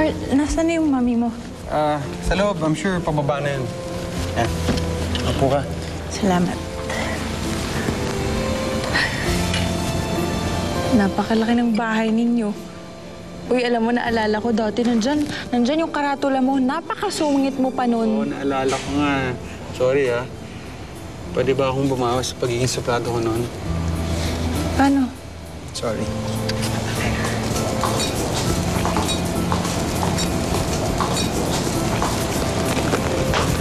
Carl, nasaan na yung mami mo? Sa loob. I'm sure pababa na yun. Yan. Upo ka. Salamat. Napakalaki ng bahay ninyo. Uy, alam mo, naalala ko dati, nandyan yung karatula mo. Napakasungit mo pa nun. Oo, naalala ko nga. Sorry, Pwede ba akong bumawas sa pagiging suplado ko noon? Paano? Sorry.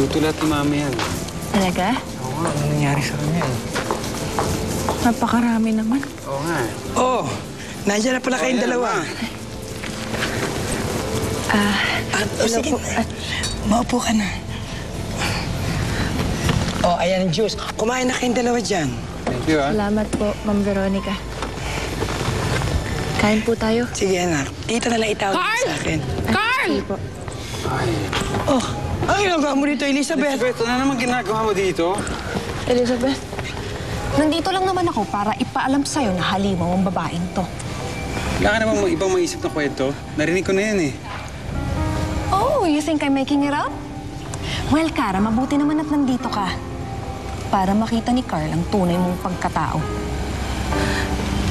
Tutulat ni Mami yan. Talaga? Oo nga, ano nangyari sa kanya? Napakarami naman. Oo nga. Oh, nandiyan na pala kayong dalawa. Sige, maupo ka na. Oh, ayan ang juice. Kumain na kayong dalawa dyan. Thank you, Salamat po, Ma'am Veronica. Kain po tayo. Sige, anak. Tita na lang itawag sa akin. Carl! Sige po. Ay. Oh, ang ginagawa mo dito, Elizabeth? Elizabeth, ano naman ginagawa mo dito? Elizabeth? Nandito lang naman ako para ipaalam sa'yo na halimaw ang babaeng to. Wala ka namang ibang maisip na kwento. Narinig ko na yan Oh, you think I'm making it up? Well, Kara, mabuti naman at nandito ka. Para makita ni Carl ang tunay mong pagkatao.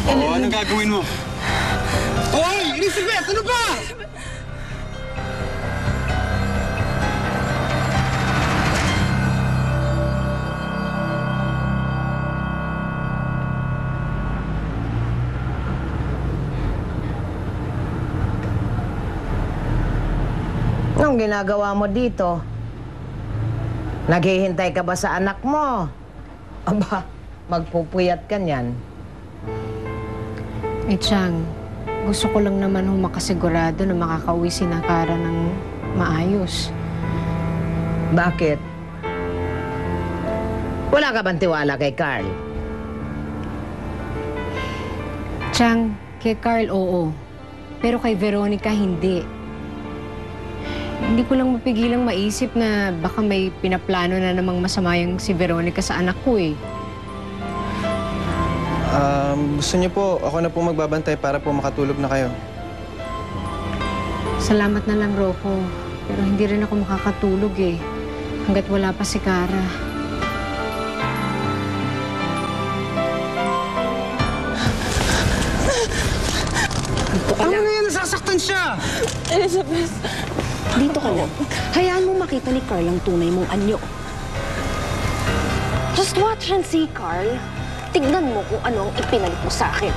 Oo, anong gagawin mo? Hoy! Elizabeth! Ano ba? Anong ginagawa mo dito? Naghihintay ka ba sa anak mo? Aba, magpupuyat ka niyan. Chang, gusto ko lang naman makasigurado na makakauwi si Kara ng maayos. Bakit? Wala ka bang tiwala kay Carl? Chang, kay Carl oo. Pero kay Veronica hindi. Hindi ko lang mapigilang maisip na baka may pinaplano na namang masama yung si Veronica sa anak ko eh. Gusto niyo po, ako na po magbabantay para po makatulog na kayo. Salamat na lang, Rocco. Pero hindi rin ako makakatulog eh. Hanggat wala pa si Kara. Ano na yan? Nasasaktan siya! Elizabeth! Dito ka lang. Hayaan mo makita ni Carl ang tunay mong anyo. Just watch and see, Carl. Tignan mo kung ano ang ipinalit mo sa akin.